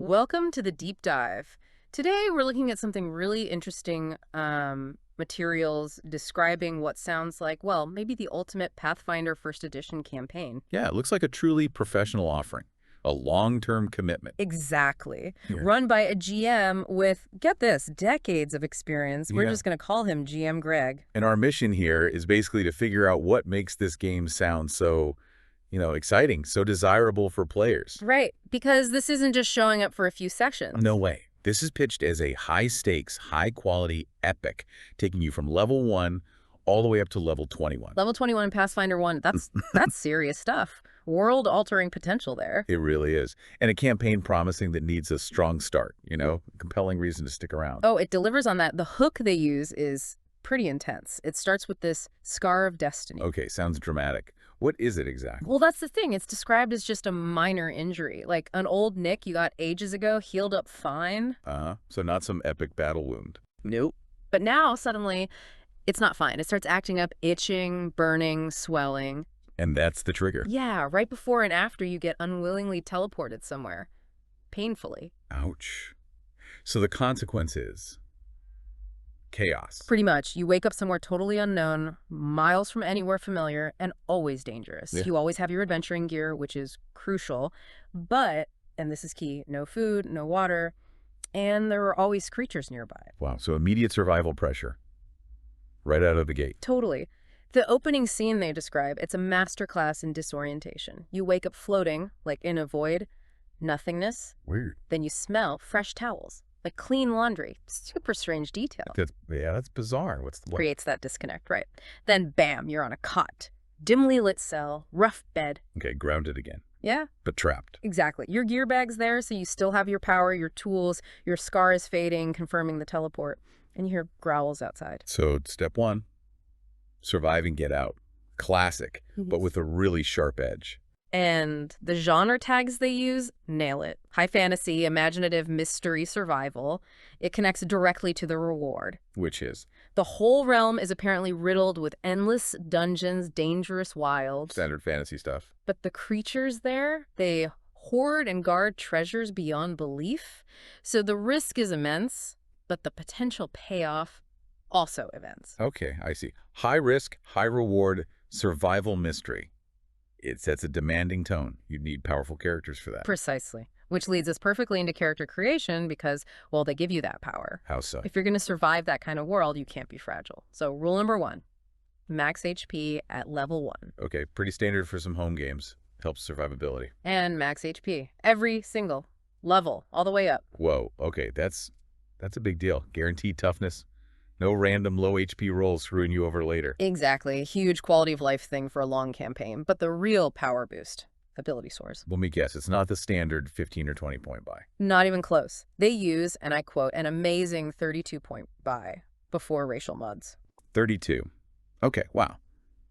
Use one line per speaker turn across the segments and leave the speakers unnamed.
Welcome to the deep dive. Today we're looking at something really interesting, materials describing what sounds like, well, maybe the ultimate Pathfinder First Edition campaign.
Yeah, it looks like a truly professional offering, a long-term commitment.
Exactly.
Yeah.
Run by a GM with, get this, decades of experience. We're
Yeah.
just going to call him GM Greg.
And our mission here is basically to figure out what makes this game sound so, exciting, so desirable for players.
Right, because this isn't just showing up for a few sessions.
No way. This is pitched as a high-stakes, high-quality epic, taking you from level 1 all the way up to level 21.
Level 21 in Pathfinder 1, that's serious stuff. World-altering potential there.
It really is. And a campaign promising that needs a strong start, compelling reason to stick around.
Oh, it delivers on that. The hook they use is pretty intense. It starts with this Scar of Destiny.
Okay, sounds dramatic. What is it exactly?
Well, that's the thing. It's described as just a minor injury. Like an old nick you got ages ago, healed up fine.
So not some epic battle wound.
Nope. But now, suddenly, it's not fine. It starts acting up, itching, burning, swelling.
And that's the trigger.
Yeah, right before and after you get unwillingly teleported somewhere. Painfully.
Ouch. So the consequence is chaos.
Pretty much. You wake up somewhere totally unknown, miles from anywhere familiar, and always dangerous.
Yeah.
You always have your adventuring gear, which is crucial. But, and this is key, no food, no water, and there are always creatures nearby.
Wow, so immediate survival pressure right out of the gate.
Totally. The opening scene they describe, it's a masterclass in disorientation. You wake up floating, like in a void, nothingness.
Weird.
Then you smell fresh towels, like clean laundry. Super strange detail.
That's bizarre. What?
Creates that disconnect, right? Then, bam, you're on a cot. Dimly lit cell, rough bed.
Okay, grounded again,
Yeah,
but trapped.
exactly. Your gear bag's there, so you still have your power, your tools, your scar is fading, confirming the teleport. And you hear growls outside.
So step 1, survive and get out. Classic, but with a really sharp edge.
And the genre tags they use nail it. High fantasy, imaginative, mystery, survival. It connects directly to the reward.
Which is
The whole realm is apparently riddled with endless dungeons, dangerous wilds.
standard fantasy stuff.
But the creatures there, they hoard and guard treasures beyond belief. So the risk is immense, but the potential payoff also immense.
Okay, I see. High risk, high reward, survival mystery. It sets a demanding tone. You need powerful characters for that.
Precisely. Which leads us perfectly into character creation because, well, they give you that power.
How so?
If you're going to survive that kind of world, you can't be fragile. So rule number 1, max HP at level 1.
Okay, pretty standard for some home games. Helps survivability.
And max HP. Every single level, all the way up.
Whoa, okay, that's a big deal. Guaranteed toughness. No random low HP rolls screwing you over later.
Exactly. A huge quality of life thing for a long campaign. But the real power boost, ability source.
Let me guess, it's not the standard 15 or 20 point buy.
Not even close. They use, and I quote, an amazing 32-point buy before racial muds.
32. Okay, wow.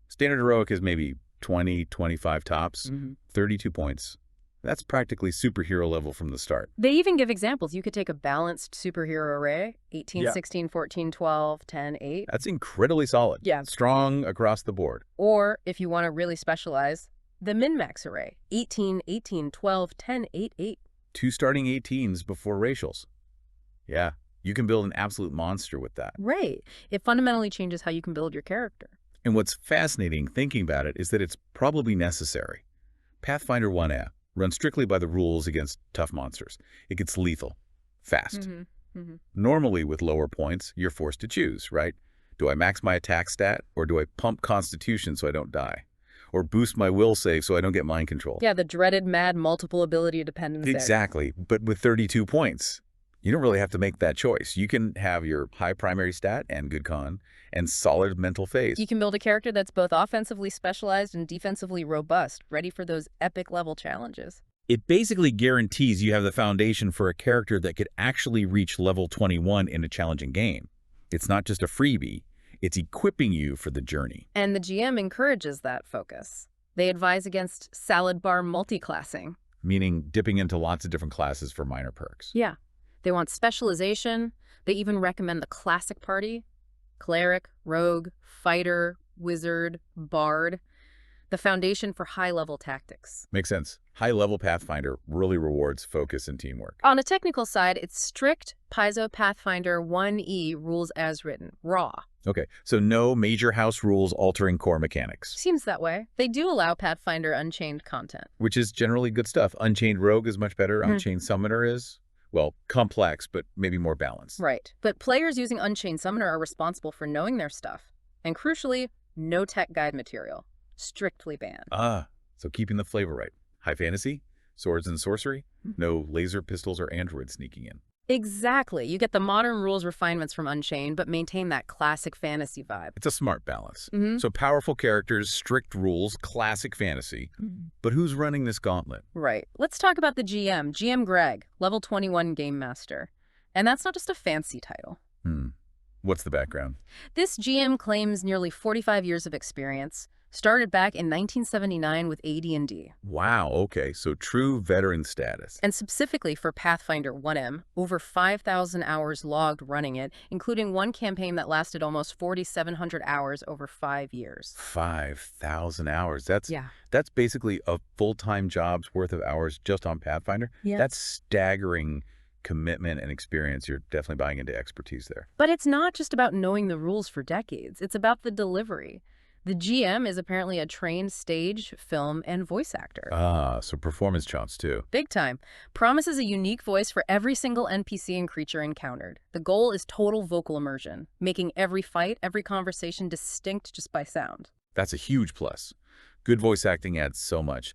Standard heroic is maybe 20, 25 tops. 32 points. That's practically superhero level from the start.
They even give examples. You could take a balanced superhero array, 18,
Yeah.
16, 14, 12, 10, 8.
That's incredibly solid.
Yeah.
Strong across the board.
Or, if you want to really specialize, the min-max array, 18, 18, 12, 10, 8, 8.
2 starting 18s before racials. Yeah, you can build an absolute monster with that.
Right. It fundamentally changes how you can build your character.
And what's fascinating thinking about it is that it's probably necessary. Pathfinder 1A runs strictly by the rules against tough monsters. It gets lethal, fast. Normally with lower points, you're forced to choose, right? Do I max my attack stat, or do I pump constitution so I don't die? Or boost my will save so I don't get mind control?
Yeah, the dreaded mad multiple ability dependence.
Exactly, but with 32 points, you don't really have to make that choice. You can have your high primary stat and good con and solid mental phase.
You can build a character that's both offensively specialized and defensively robust, ready for those epic level challenges.
It basically guarantees you have the foundation for a character that could actually reach level 21 in a challenging game. It's not just a freebie, it's equipping you for the journey.
And the GM encourages that focus. They advise against salad bar multiclassing.
Meaning dipping into lots of different classes for minor perks.
Yeah. They want specialization. They even recommend the classic party: cleric, rogue, fighter, wizard, bard. The foundation for high-level tactics.
Makes sense. High-level Pathfinder really rewards focus and teamwork.
On a technical side, it's strict Paizo Pathfinder 1E rules as written, raw.
Okay, so no major house rules altering core mechanics.
Seems that way. They do allow Pathfinder Unchained content.
Which is generally good stuff. Unchained Rogue is much better. Unchained Summoner is, well, complex, but maybe more balanced.
Right. But players using Unchained Summoner are responsible for knowing their stuff. And crucially, no tech guide material. Strictly banned.
Ah, so keeping the flavor right. High fantasy, swords and sorcery, no laser pistols or androids sneaking in.
Exactly. You get the modern rules refinements from Unchained, but maintain that classic fantasy vibe.
It's a smart balance. So powerful characters, strict rules, classic fantasy. But who's running this gauntlet?
Right. Let's talk about the GM. GM Greg, level 21 Game Master. And that's not just a fancy title.
What's the background?
This GM claims nearly 45 years of experience, started back in 1979 with AD&D.
Wow, okay, so true veteran status.
And specifically for Pathfinder 1M, over 5,000 hours logged running it, including one campaign that lasted almost 4,700 hours over 5 years.
5,000 hours. That's
Yeah.
That's basically a full-time job's worth of hours just on Pathfinder.
Yeah.
That's staggering commitment and experience. You're definitely buying into expertise there.
But it's not just about knowing the rules for decades. It's about the delivery. The GM is apparently a trained stage, film, and voice actor.
Ah, so performance chops too.
Big time. Promises a unique voice for every single NPC and creature encountered. The goal is total vocal immersion, making every fight, every conversation distinct just by sound.
That's a huge plus. Good voice acting adds so much.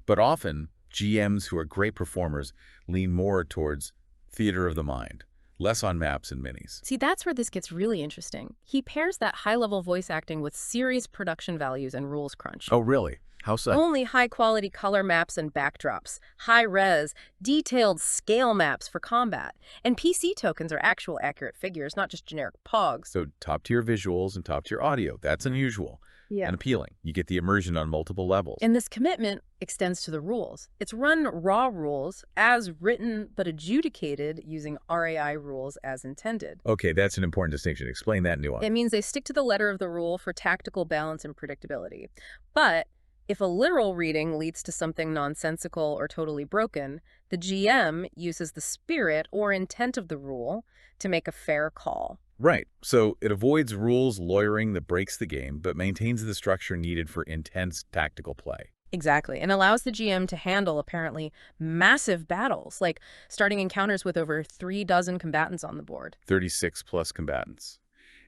But often, GMs who are great performers lean more towards theater of the mind, less on maps and minis.
See, that's where this gets really interesting. He pairs that high-level voice acting with serious production values and rules crunch.
Oh, really? How so?
Only high-quality color maps and backdrops, high-res, detailed scale maps for combat, and PC tokens are actual accurate figures, not just generic pogs.
So top-tier visuals and top-tier audio. That's unusual.
Yeah.
And appealing. You get the immersion on multiple levels.
And this commitment extends to the rules. It's run raw rules as written but adjudicated using RAI rules as intended.
Okay, that's an important distinction. Explain that nuance.
It means they stick to the letter of the rule for tactical balance and predictability. But if a literal reading leads to something nonsensical or totally broken, the GM uses the spirit or intent of the rule to make a fair call.
Right. So it avoids rules lawyering that breaks the game, but maintains the structure needed for intense tactical play.
Exactly, and allows the GM to handle apparently massive battles, like starting encounters with over 36 combatants on the board.
36 plus combatants.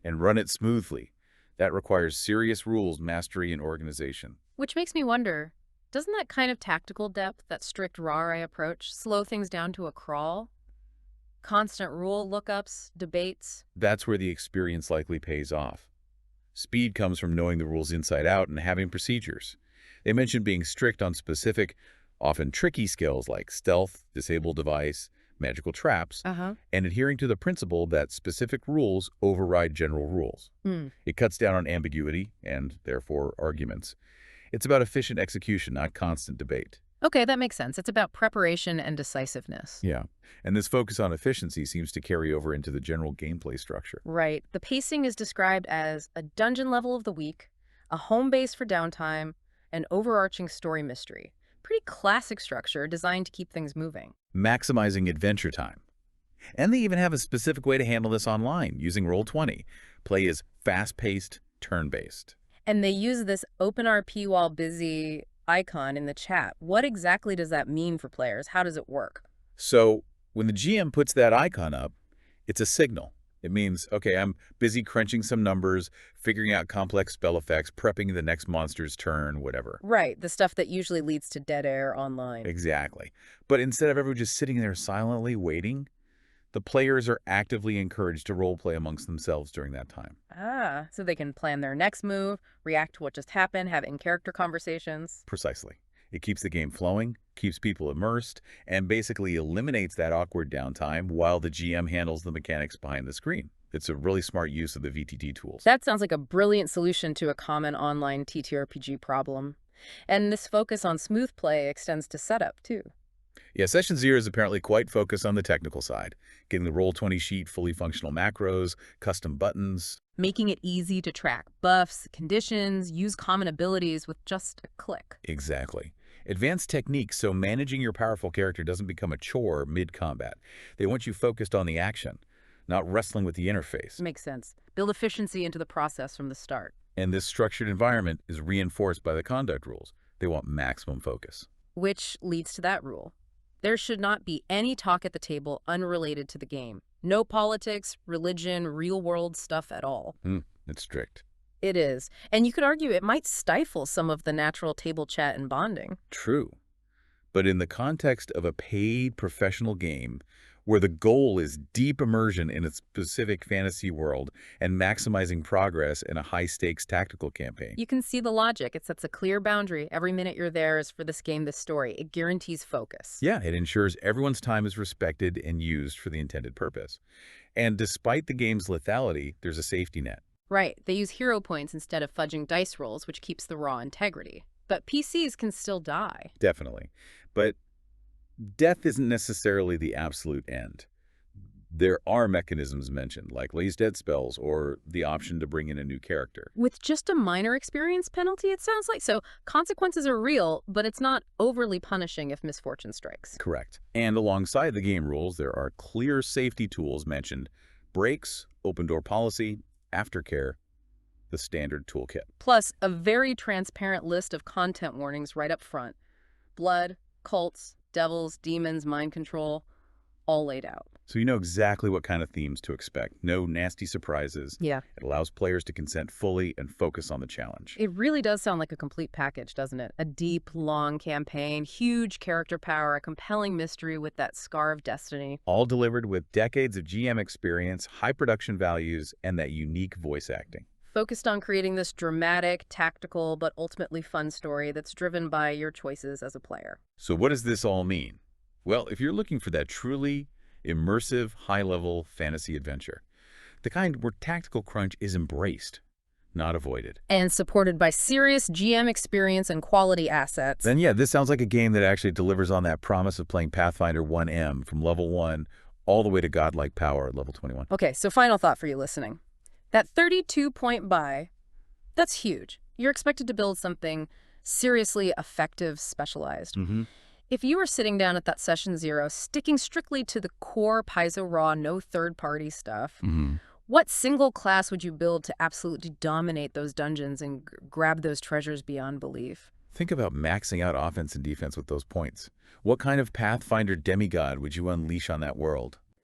And run it smoothly. That requires serious rules, mastery, and organization.
Which makes me wonder, doesn't that kind of tactical depth, that strict RAI approach, slow things down to a crawl? Constant rule lookups, debates.
That's where the experience likely pays off. Speed comes from knowing the rules inside out and having procedures. They mentioned being strict on specific, often tricky skills like stealth, disable device, magical traps, and adhering to the principle that specific rules override general rules. It cuts down on ambiguity and, therefore, arguments. It's about efficient execution, not constant debate.
Okay, that makes sense. It's about preparation and decisiveness.
Yeah, and this focus on efficiency seems to carry over into the general gameplay structure.
Right. The pacing is described as a dungeon level of the week, a home base for downtime, an overarching story mystery. Pretty classic structure designed to keep things moving.
Maximizing adventure time. And they even have a specific way to handle this online using Roll20. Play is fast-paced, turn-based.
And they use this OpenRP while busy icon in the chat. What exactly does that mean for players? How does it work?
So when the GM puts that icon up, it's a signal. It means, okay, I'm busy crunching some numbers, figuring out complex spell effects, prepping the next monster's turn, whatever.
Right, the stuff that usually leads to dead air online.
Exactly. But instead of everyone just sitting there silently waiting, the players are actively encouraged to roleplay amongst themselves during that time.
Ah, so they can plan their next move, react to what just happened, have in-character conversations.
Precisely. It keeps the game flowing, keeps people immersed, and basically eliminates that awkward downtime while the GM handles the mechanics behind the screen. It's a really smart use of the VTT tools.
That sounds like a brilliant solution to a common online TTRPG problem. And this focus on smooth play extends to setup, too.
Yeah, Session 0 is apparently quite focused on the technical side, getting the Roll20 sheet fully functional macros, custom buttons.
Making it easy to track buffs, conditions, use common abilities with just a click.
Exactly. Advanced techniques so managing your powerful character doesn't become a chore mid-combat. They want you focused on the action, not wrestling with the interface.
Makes sense. Build efficiency into the process from the start.
And this structured environment is reinforced by the conduct rules. They want maximum focus.
Which leads to that rule. There should not be any talk at the table unrelated to the game. No politics, religion, real-world stuff at all.
It's strict.
It is. And you could argue it might stifle some of the natural table chat and bonding.
True. But in the context of a paid professional game, where the goal is deep immersion in a specific fantasy world and maximizing progress in a high-stakes tactical campaign.
You can see the logic. It sets a clear boundary. Every minute you're there is for this game, this story. It guarantees focus.
Yeah, it ensures everyone's time is respected and used for the intended purpose. And despite the game's lethality, there's a safety net.
Right. They use hero points instead of fudging dice rolls, which keeps the raw integrity. But PCs can still die.
Definitely. But death isn't necessarily the absolute end. There are mechanisms mentioned, like Lays Dead spells or the option to bring in a new character.
With just a minor experience penalty, it sounds like. So consequences are real, but it's not overly punishing if misfortune strikes.
Correct. And alongside the game rules, there are clear safety tools mentioned. Breaks, open door policy, aftercare, the standard toolkit.
Plus, a very transparent list of content warnings right up front. Blood, cults, devils, demons, mind control, all laid out.
So you know exactly what kind of themes to expect. No nasty surprises.
Yeah.
It allows players to consent fully and focus on the challenge.
It really does sound like a complete package, doesn't it? A deep, long campaign, huge character power, a compelling mystery with that scar of destiny.
All delivered with decades of GM experience, high production values, and that unique voice acting.
Focused on creating this dramatic, tactical, but ultimately fun story that's driven by your choices as a player.
So what does this all mean? Well, if you're looking for that truly immersive, high-level fantasy adventure, the kind where tactical crunch is embraced, not avoided.
And supported by serious GM experience and quality assets.
Then yeah, this sounds like a game that actually delivers on that promise of playing Pathfinder 1M from level 1 all the way to godlike power at level 21.
Okay, so final thought for you listening. That 32-point buy, that's huge. You're expected to build something seriously effective, specialized. If you were sitting down at that session 0, sticking strictly to the core Paizo raw, no third-party stuff, what single class would you build to absolutely dominate those dungeons and grab those treasures beyond belief?
Think about maxing out offense and defense with those points. What kind of Pathfinder demigod would you unleash on that world?